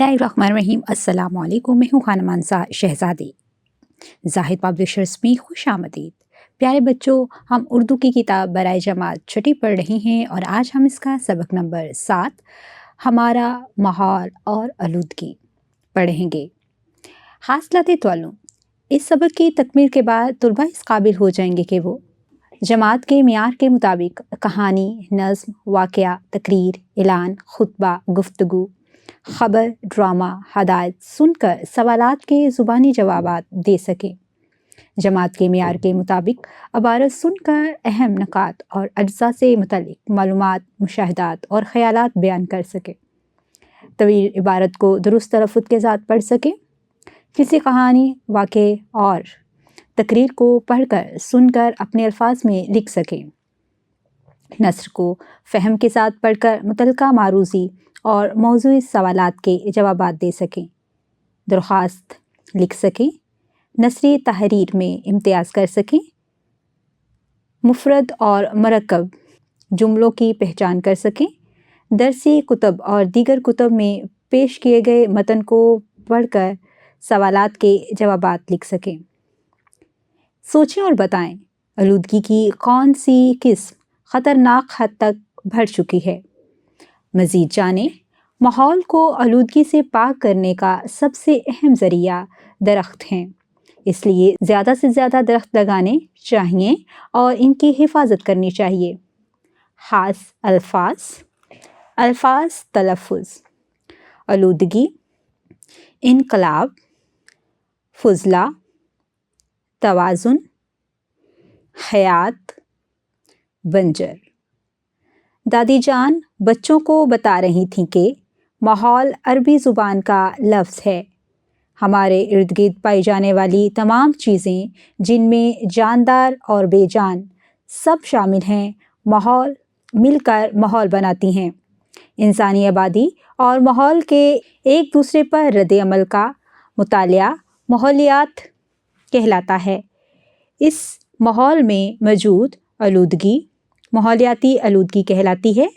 बिस्मिल्लाहिर्रहमानिर्रहीम। अस्सलाम वालेकुम। मैं हूँ खानम मानसा शहज़ादी। ज़ाहिद पब्लिशर्स में खुश आमदीद। प्यारे बच्चों, हम उर्दू की किताब बराए जमात छठी पढ़ रही हैं और आज हम इसका सबक नंबर 7 हमारा माहौल और आलूदगी पढ़ेंगे। हासिलात ताल्लुम। इस सबक की तकमील के बाद तुलबा इस काबिल हो जाएंगे कि वो जमात के मियार के मुताबिक कहानी, नज़्म, वाक़या, तकरीर, ऐलान, खुतबा, गुफ्तगू, ख़बर, ड्रामा, हदायत सुनकर सवालात के ज़ुबानी जवाबात दे सकें। जमात के मियार के मुताबिक अबारत सुनकर अहम नकात और अज्जा से मुतल्लिक़ मालूमात, मुशाहिदात और ख़यालात बयान कर सकें। तवील इबारत को दुरुस्त तलफ़्फ़ुज़ के साथ पढ़ सकें। किसी कहानी, वाक़े और तकरीर को पढ़कर सुनकर अपने अल्फाज में लिख सकें। नस्र को फ़हम के साथ पढ़कर मुतल्लिक़ा मारूज़ी और मौज़ूई सवालात के जवाबात दे सकें। दरख्वास्त लिख सकें। नसरी तहरीर में इम्तियाज़ कर सकें। मुफ़रद और मरकब जुमलों की पहचान कर सकें। दरसी कुतब और दीगर कुतब में पेश किए गए मतन को पढ़कर सवालात के जवाबात लिख सकें। सोचें और बताएं, आलूदगी की कौन सी किस्म ख़तरनाक हद तक बढ़ चुकी है। मज़ीद जानें, माहौल को आलूदगी से पाक करने का सबसे अहम ज़रिया दरख्त हैं, इसलिए ज़्यादा से ज़्यादा दरख्त लगाने चाहिए और इनकी हिफाजत करनी चाहिए। ख़ास अल्फाज तलफ़्फ़ुज़: आलूदगी, इनकलाब, फुज़ला, तवाज़ुन, हयात, बंजर। दादी जान बच्चों को बता रही थीं कि माहौल अरबी ज़ुबान का लफ्ज़ है। हमारे इर्द गिर्द पाई जाने वाली तमाम चीज़ें, जिनमें जानदार और बेजान सब शामिल हैं, माहौल मिलकर माहौल बनाती हैं। इंसानी आबादी और माहौल के एक दूसरे पर रद्द अमल का मुतालिया माहौलियात कहलाता है। इस माहौल में मौजूद आलूदगी माहौलियाती आलूदगी कहलाती है।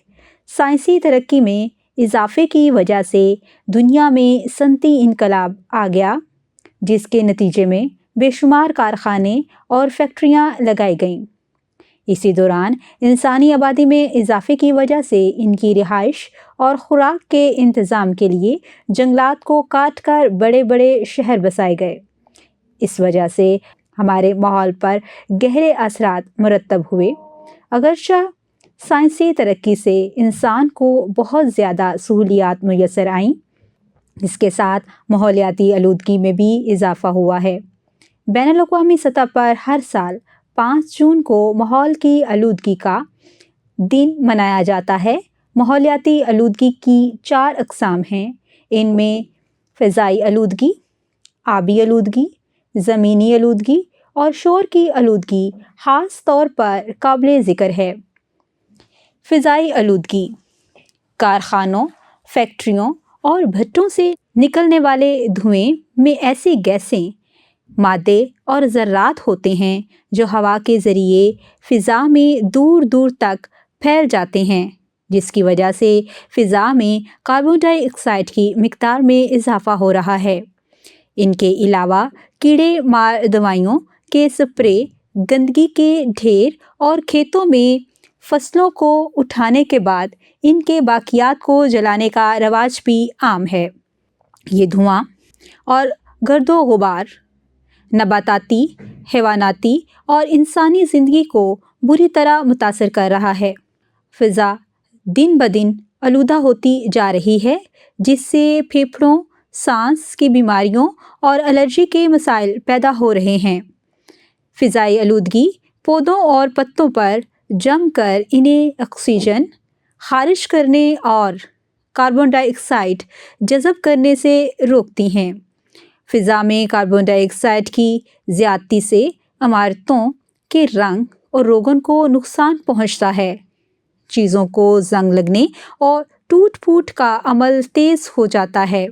साइंसी तरक्की में इजाफ़े की वजह से दुनिया में सनती इनकलाब आ गया, जिसके नतीजे में बेशुमार कारखाने और फैक्ट्रियाँ लगाई गईं। इसी दौरान इंसानी आबादी में इजाफ़े की वजह से इनकी रिहाइश और खुराक के इंतज़ाम के लिए जंगलात को काट कर बड़े बड़े शहर बसाए गए। इस वजह से हमारे माहौल पर गहरे असरात मुरतब हुए। अगरचा साइंसी तरक्की से इंसान को बहुत ज़्यादा सहूलियात मुयस्सर आईं, इसके साथ माहौलियाती आलूदगी में भी इजाफ़ा हुआ है। बैनुल-अक़वामी सतह पर हर साल 5 जून को माहौल की आलूदगी का दिन मनाया जाता है। माहौलियाती आलूदगी की 4 अक़साम हैं। इनमें फ़िज़ाई आलूदगी, आबी आलूदगी, ज़मीनी आलूदगी और शोर की आलूदगी ख़ास तौर पर काबिल ज़िक्र है। फ़िज़ाई आलूदगी कारखानों, फैक्ट्रियों और भट्टों से निकलने वाले धुएं में ऐसी गैसें, मादे और ज़र्रात होते हैं जो हवा के ज़रिए फ़िज़ा में दूर दूर तक फैल जाते हैं, जिसकी वजह से फ़िज़ा में कार्बन डाइऑक्साइड की मिक़दार में इजाफ़ा हो रहा है। इनके अलावा कीड़े मार दवाइयों के स्प्रे, गंदगी के ढेर और खेतों में फसलों को उठाने के बाद इनके बाकियात को जलाने का रवाज भी आम है। ये धुआं और गर्दो गुबार नबाताती, हैवानाती और इंसानी ज़िंदगी को बुरी तरह मुतासर कर रहा है। फ़िज़ा दिन ब दिन आलूदा होती जा रही है, जिससे फेफड़ों, सांस की बीमारियों और एलर्जी के मसाइल पैदा हो रहे हैं। फ़िज़ाई आलूदगी पौधों और पत्तों पर जमकर इन्हें ऑक्सीजन खारिज करने और कार्बन डाइऑक्साइड जज़ब करने से रोकती हैं। फ़िज़ा में कार्बन डाइऑक्साइड की ज़्यादती से इमारतों के रंग और रोगन को नुकसान पहुंचता है। चीज़ों को जंग लगने और टूट फूट का अमल तेज़ हो जाता है।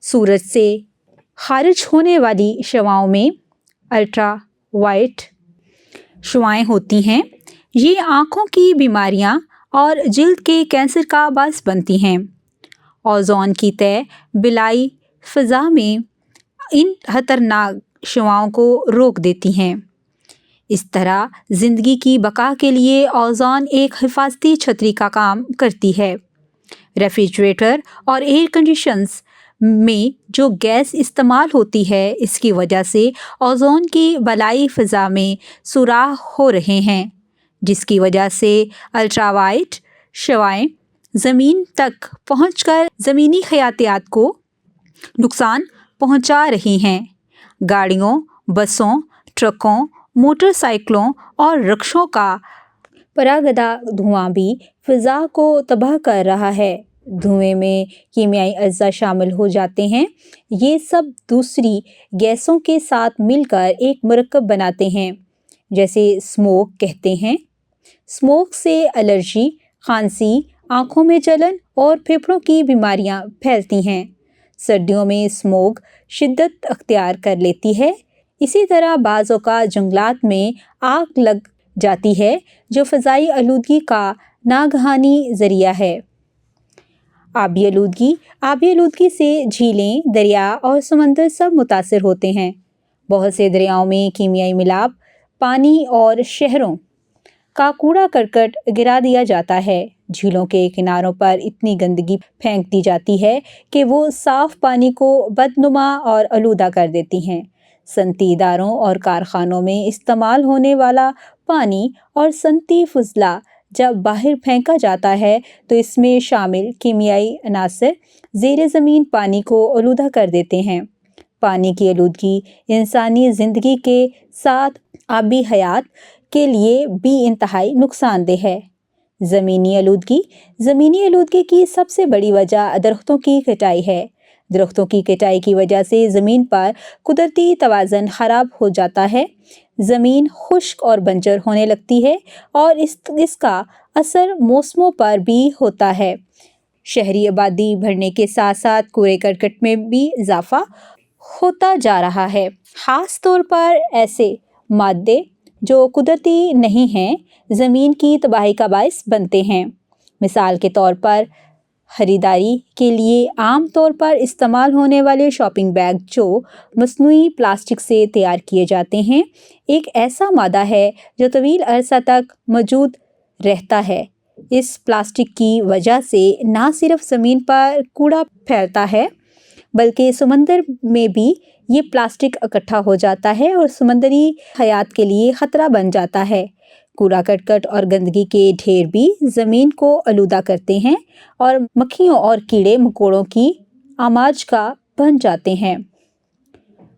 सूरज से खारिज होने वाली शवाओं में अल्ट्रा वाइट शुआएं होती हैं। ये आँखों की बीमारियाँ और जिल्द के कैंसर का बायस बनती हैं। اوزون کی تہ بلائی فضا میں ان خطرناک شعاؤں کو روک دیتی ہیں۔ اس طرح زندگی کی بقا کے لیے اوزون ایک حفاظتی چھتری کا کام کرتی ہے۔ ریفریجریٹر اور ایئر کنڈیشنز میں جو گیس استعمال ہوتی ہے، اس کی وجہ سے اوزون کی بالائی فضا میں سوراخ ہو رہے ہیں، جس کی وجہ سے الٹرا وائلٹ شعاعیں زمین تک پہنچ کر زمینی حیاتیات کو نقصان پہنچا رہی ہیں۔ گاڑیوں، بسوں، ٹرکوں، موٹر سائیکلوں اور رکشوں کا پراگدا دھواں بھی فضا کو تباہ کر رہا ہے۔ دھوئیں میں کیمیائی اجزاء شامل ہو جاتے ہیں۔ یہ سب دوسری گیسوں کے ساتھ مل کر ایک مرکب بناتے ہیں، جسے اسموگ کہتے ہیں۔ اسموگ سے الرجی، کھانسی، آنکھوں میں جلن اور پھیپھڑوں کی بیماریاں پھیلتی ہیں۔ سردیوں میں اسموگ شدت اختیار کر لیتی ہے۔ اسی طرح بعض اوقات جنگلات میں آگ لگ جاتی ہے، جو فضائی آلودگی کا ناگہانی ذریعہ ہے۔ آبی آلودگی سے جھیلیں، دریا اور سمندر سب متاثر ہوتے ہیں۔ بہت سے دریاؤں میں کیمیائی ملاپ، پانی اور شہروں کا کوڑا کرکٹ گرا دیا جاتا ہے۔ جھیلوں کے کناروں پر اتنی گندگی پھینک دی جاتی ہے کہ وہ صاف پانی کو بدنما اور آلودہ کر دیتی ہیں۔ صنعتی اداروں اور کارخانوں میں استعمال ہونے والا پانی اور صنعتی فضلہ جب باہر پھینکا جاتا ہے تو اس میں شامل کیمیائی عناصر زیر زمین پانی کو آلودہ کر دیتے ہیں۔ پانی کی آلودگی انسانی زندگی کے ساتھ آبی حیات کے لیے بھی انتہائی نقصان دہ ہے۔ زمینی آلودگی کی سب سے بڑی وجہ درختوں کی کٹائی ہے۔ درختوں کی کٹائی کی وجہ سے زمین پر قدرتی توازن خراب ہو جاتا ہے۔ زمین خشک اور بنجر ہونے لگتی ہے اور اس کا اثر موسموں پر بھی ہوتا ہے۔ شہری آبادی بڑھنے کے ساتھ ساتھ کوڑے کرکٹ میں بھی اضافہ ہوتا جا رہا ہے۔ خاص طور پر ایسے مادے جو قدرتی نہیں ہیں، زمین کی تباہی کا باعث بنتے ہیں۔ مثال کے طور پر خریداری کے لیے عام طور پر استعمال ہونے والے شاپنگ بیگ جو مصنوعی پلاسٹک سے تیار کیے جاتے ہیں، ایک ایسا مادہ ہے جو طویل عرصہ تک موجود رہتا ہے۔ اس پلاسٹک کی وجہ سے نہ صرف زمین پر کوڑا پھیلتا ہے بلکہ سمندر میں بھی یہ پلاسٹک اکٹھا ہو جاتا ہے اور سمندری حیات کے لیے خطرہ بن جاتا ہے۔ کوڑا کرکٹ اور گندگی کے ڈھیر بھی زمین کو آلودہ کرتے ہیں اور مکھیوں اور کیڑے مکوڑوں کی آماج کا بن جاتے ہیں۔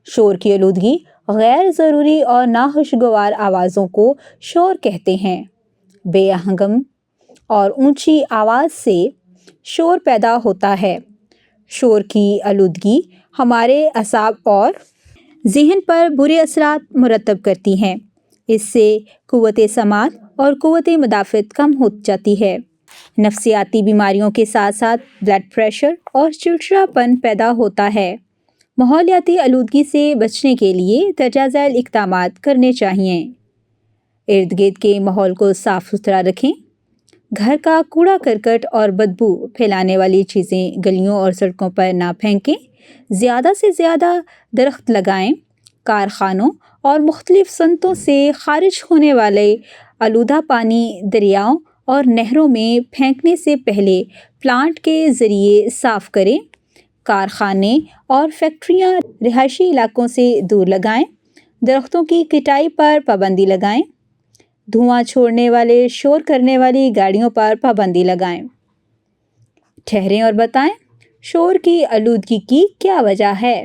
شور کی آلودگی غیر ضروری اور ناخوشگوار آوازوں کو شور کہتے ہیں۔ بے آہنگی اور اونچی آواز سے شور پیدا ہوتا ہے۔ شور کی آلودگی ہمارے اعصاب اور ذہن پر برے اثرات مرتب کرتی ہیں۔ اس سے قوت سماعت اور قوت مدافعت کم ہو جاتی ہے۔ نفسیاتی بیماریوں کے ساتھ ساتھ بلڈ پریشر اور چڑچڑاپن پیدا ہوتا ہے۔ ماحولیاتی آلودگی سے بچنے کے لیے درجہ ذیل اقدامات کرنے چاہئیں۔ ارد گرد کے ماحول کو صاف ستھرا رکھیں۔ گھر کا کوڑا کرکٹ اور بدبو پھیلانے والی چیزیں گلیوں اور سڑکوں پر نہ پھینکیں۔ زیادہ سے زیادہ درخت لگائیں۔ کارخانوں اور مختلف صنعتوں سے خارج ہونے والے آلودہ پانی دریاؤں اور نہروں میں پھینکنے سے پہلے پلانٹ کے ذریعے صاف کریں۔ کارخانے اور فیکٹریاں رہائشی علاقوں سے دور لگائیں۔ درختوں کی کٹائی پر پابندی لگائیں۔ دھواں چھوڑنے والے شور کرنے والی گاڑیوں پر پابندی لگائیں۔ ٹھہریں اور بتائیں، شور کی آلودگی کی کیا وجہ ہے؟